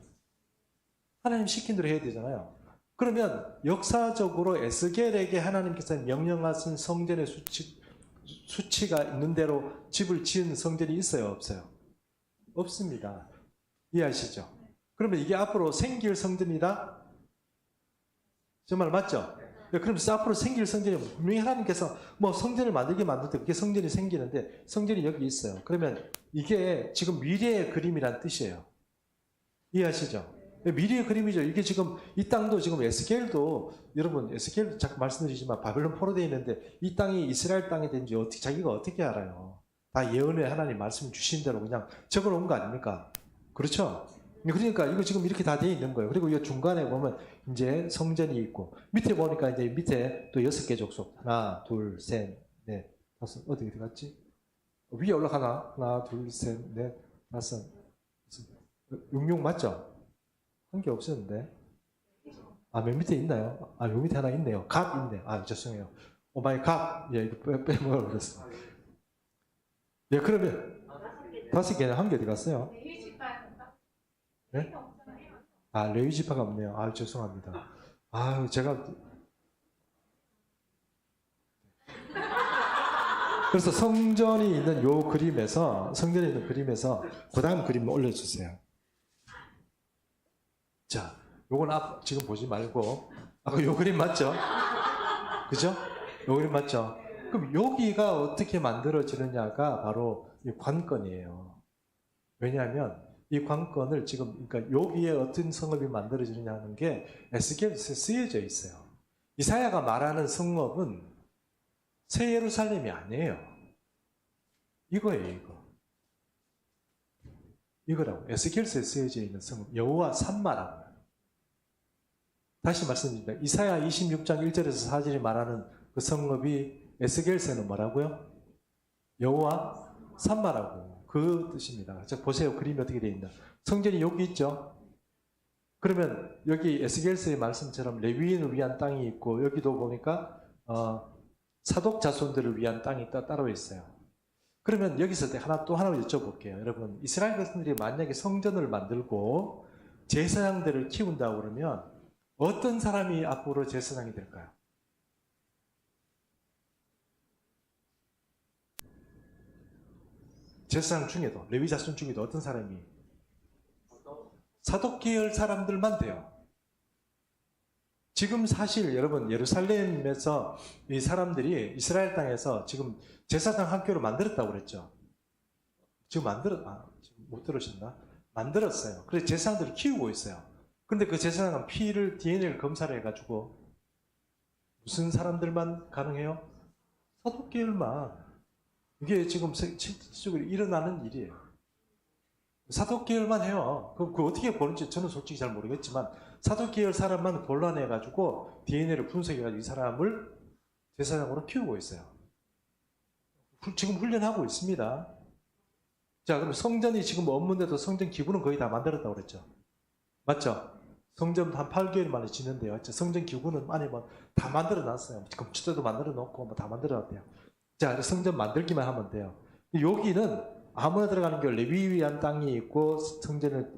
하나님 시킨 대로 해야 되잖아요. 그러면 역사적으로 에스겔에게 하나님께서 명령하신 성전의 수치가 있는 대로 집을 지은 성전이 있어요? 없어요? 없습니다. 이해하시죠? 그러면 이게 앞으로 생길 성전이다? 정말 맞죠? 그러면서 앞으로 생길 성전이 분명히 하나님께서 뭐 성전을 만들게 만들 때 그게 성전이 생기는데 성전이 여기 있어요. 그러면 이게 지금 미래의 그림이란 뜻이에요. 이해하시죠? 미래의 그림이죠. 이게 지금 이 땅도 지금 에스겔도 여러분 에스겔도 자꾸 말씀드리지만 바벨론 포로되어 있는데 이 땅이 이스라엘 땅이 된지 어떻게 자기가 어떻게 알아요? 다 예언의 하나님 말씀 주신 대로 그냥 적어놓은 거 아닙니까? 그렇죠? 그러니까 이거 지금 이렇게 다 되어 있는 거예요. 그리고 이 중간에 보면 이제 성전이 있고 밑에 보니까 이제 밑에 또 6개 족속 하나, 둘, 셋, 넷, 다섯 어디 갔지? 위에 올라가나? 하나, 둘, 셋, 넷, 다섯, 66 맞죠? 한 게 없었는데. 아, 맨 밑에 있나요? 아, 요 밑에 하나 있네요. 갓 있네. 아, 죄송해요. 오 마이 갓. 예, 이거 빼먹으려고 그랬어. 예, 그러면 5개는 한 개 어디 갔어요? 네? 아, 레위 지파가 없네요. 아, 죄송합니다. 아, 제가 그래서 성전이 있는 요 그림에서 성전이 있는 그림에서 그다음 그림 올려주세요. 자, 요건 지금 보지 말고 아까 요 그림 맞죠? 그죠? 요 그림 맞죠? 그럼 여기가 어떻게 만들어지느냐가 바로 이 관건이에요. 왜냐하면 이 관건을 지금 그러니까 여기에 어떤 성읍이 만들어지느냐 하는 게 에스겔에 쓰여져 있어요. 이사야가 말하는 성읍은 새 예루살렘이 아니에요. 이거예요, 이거. 이거라고. 에스겔서에 쓰여져 있는 성읍 여호와 산마라고. 다시 말씀드립니다. 이사야 26장 1절에서 4절이 말하는 그 성읍이 에스겔서에는 뭐라고요? 여호와 산마라고. 그 뜻입니다. 자, 보세요. 그림이 어떻게 되어 있나. 성전이 여기 있죠. 그러면 여기 에스겔서의 말씀처럼 레위인을 위한 땅이 있고 여기도 보니까 사독 자손들을 위한 땅이 따로 있어요. 그러면 여기서 또 하나 여쭤볼게요. 여러분, 이스라엘 백성들이 만약에 성전을 만들고 제사장들을 키운다고 그러면 어떤 사람이 앞으로 제사장이 될까요? 제사장 중에도 레위 자손 중에도 어떤 사람이 사독 계열 사람들만 돼요. 지금 사실 여러분 예루살렘에서 이 사람들이 이스라엘 땅에서 지금 제사장 학교를 만들었다고 그랬죠. 지금 지금 못 들으셨나? 만들었어요. 그래서 제사장들을 키우고 있어요. 근데 그 제사장은 피를 DNA를 검사를 해가지고 무슨 사람들만 가능해요? 사독 계열만. 이게 지금 실질적으로 일어나는 일이에요. 사독 계열만 해요. 그 어떻게 보는지 저는 솔직히 잘 모르겠지만 사독 계열 사람만 골라내가지고 DNA를 분석해가지고 이 사람을 제사장으로 키우고 있어요. 지금 훈련하고 있습니다. 자, 그럼 성전이 지금 없는데도 성전 기구는 거의 다 만들었다고 그랬죠. 맞죠? 성전 한 8개월 만에 짓는데요. 성전 기구는 안에 다 만들어 놨어요. 검수대도 만들어 놓고 다 만들어 놨대요. 자, 성전 만들기만 하면 돼요. 여기는 아무나 들어가는 게 레위 위한 땅이 있고 성전을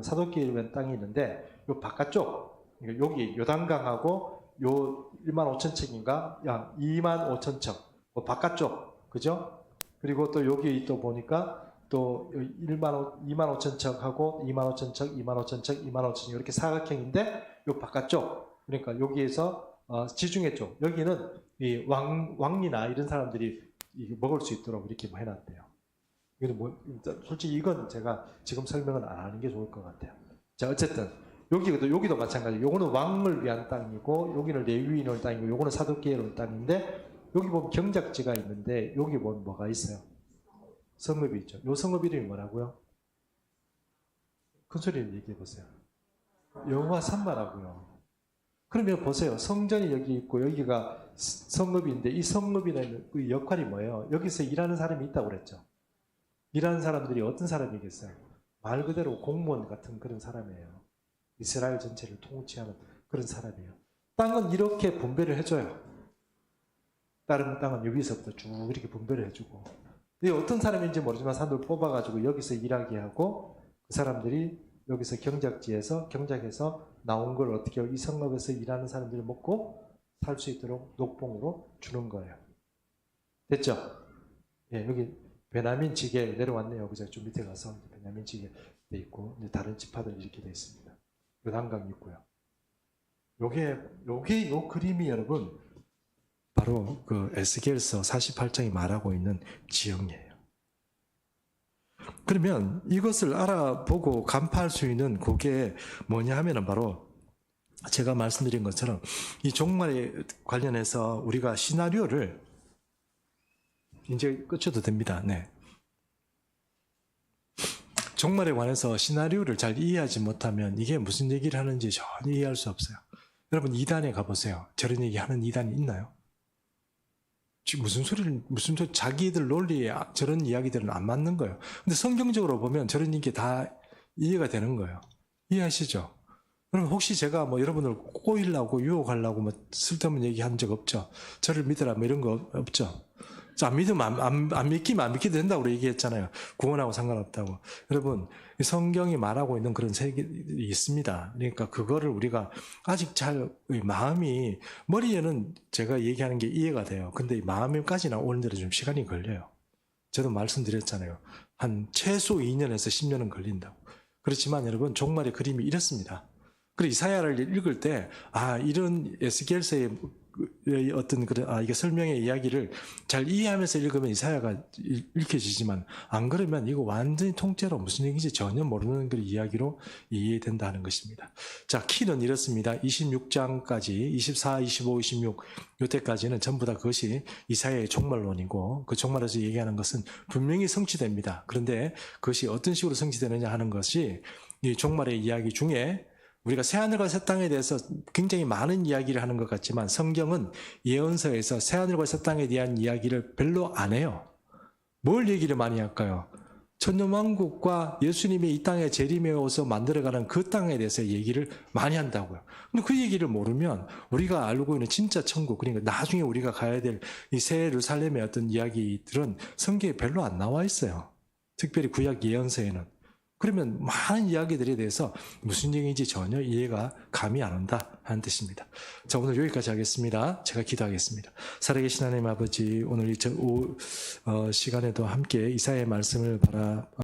사독계를 위한 땅이 있는데 요 바깥쪽 여기 요단강하고 요 1만 5천 척인가? 2만 5천 척. 바깥쪽 그죠? 그리고 또 여기 또 보니까 또 2만 5천 척하고 2만 5천 척, 2만 5천 척, 2만 5천 척 이렇게 사각형인데 요 바깥쪽 그러니까 여기에서 지중해 쪽 여기는 이 왕이나 이런 사람들이 먹을 수 있도록 이렇게 해놨대요. 솔직히 이건 제가 지금 설명은 안 하는 게 좋을 것 같아요. 자, 어쨌든 여기도 마찬가지. 요거는 왕을 위한 땅이고 여기는 레위인을 땅이고 요거는 사독계열 땅인데 여기 보면 경작지가 있는데 여기 보면 뭐가 있어요? 성읍이 있죠. 요 성읍 이름이 뭐라고요? 큰 소리로 얘기해 보세요. 여호와 산마라고요. 그러면 보세요. 성전이 여기 있고 여기가 성읍인데 이 성읍이라는 그 역할이 뭐예요? 여기서 일하는 사람이 있다고 그랬죠. 일하는 사람들이 어떤 사람이겠어요? 말 그대로 공무원 같은 그런 사람이에요. 이스라엘 전체를 통치하는 그런 사람이에요. 땅은 이렇게 분배를 해줘요. 다른 땅은 여기서부터 쭉 이렇게 분배를 해주고, 어떤 사람인지 모르지만 사람들 뽑아가지고 여기서 일하게 하고, 그 사람들이 여기서 경작지에서 경작해서 나온 걸 어떻게 이 성읍에서 일하는 사람들이 먹고 살 수 있도록 녹봉으로 주는 거예요. 됐죠? 예, 여기 베냐민 지게 내려왔네요. 그죠? 좀 밑에 가서 베냐민 지게 돼 있고, 이제 다른 지파들 이렇게 돼 있습니다. 요단강이 있고요. 요게 요 그림이 여러분 바로 그 에스겔서 48장이 말하고 있는 지형이에요. 그러면 이것을 알아보고 간파할 수 있는 그게 뭐냐 하면은 바로 제가 말씀드린 것처럼 이 종말에 관련해서 우리가 시나리오를 이제 끝쳐도 됩니다. 네. 종말에 관해서 시나리오를 잘 이해하지 못하면 이게 무슨 얘기를 하는지 전혀 이해할 수 없어요. 여러분 이단에 가보세요. 저런 얘기 하는 이단이 있나요? 지금 무슨 소리 자기들 논리에 저런 이야기들은 안 맞는 거예요. 근데 성경적으로 보면 저런 얘기 다 이해가 되는 거예요. 이해하시죠? 그럼 혹시 제가 뭐 여러분을 꼬이려고 유혹하려고 뭐 쓸데없는 얘기 한 적 없죠? 저를 믿으라 뭐 이런 거 없죠? 안 믿으면 안 믿기면 안 믿기도 된다고 얘기했잖아요. 구원하고 상관없다고. 여러분, 성경이 말하고 있는 그런 세계들이 있습니다. 그러니까 그거를 우리가 아직 잘 마음이 머리에는 제가 얘기하는 게 이해가 돼요. 근데 마음에까지는 오는데도 좀 시간이 걸려요. 저도 말씀드렸잖아요. 한 최소 2년에서 10년은 걸린다고. 그렇지만 여러분 종말의 그림이 이렇습니다. 그리고 이사야를 읽을 때 이런 에스겔서의 어떤 그런 이게 설명의 이야기를 잘 이해하면서 읽으면 이사야가 읽혀지지만 안 그러면 이거 완전히 통째로 무슨 얘기인지 전혀 모르는 그런 이야기로 이해된다 하는 것입니다. 자, 키는 이렇습니다. 26장까지 24, 25, 26 이때까지는 전부 다 그것이 이사야의 종말론이고 그 종말에서 얘기하는 것은 분명히 성취됩니다. 그런데 그것이 어떤 식으로 성취되느냐 하는 것이 이 종말의 이야기 중에 우리가 새하늘과 새 땅에 대해서 굉장히 많은 이야기를 하는 것 같지만 성경은 예언서에서 새하늘과 새 땅에 대한 이야기를 별로 안 해요. 뭘 얘기를 많이 할까요? 천년왕국과 예수님이 이 땅에 재림해오서 만들어가는 그 땅에 대해서 얘기를 많이 한다고요. 근데 그 얘기를 모르면 우리가 알고 있는 진짜 천국, 그러니까 나중에 우리가 가야 될 이 새 예루살렘의 어떤 이야기들은 성경에 별로 안 나와 있어요. 특별히 구약 예언서에는. 그러면 많은 이야기들에 대해서 무슨 얘기인지 전혀 이해가 감이 안 온다 하는 뜻입니다. 자, 오늘 여기까지 하겠습니다. 제가 기도하겠습니다. 살아계신 하나님 아버지, 오늘 이 시간에도 함께 이사야의 말씀을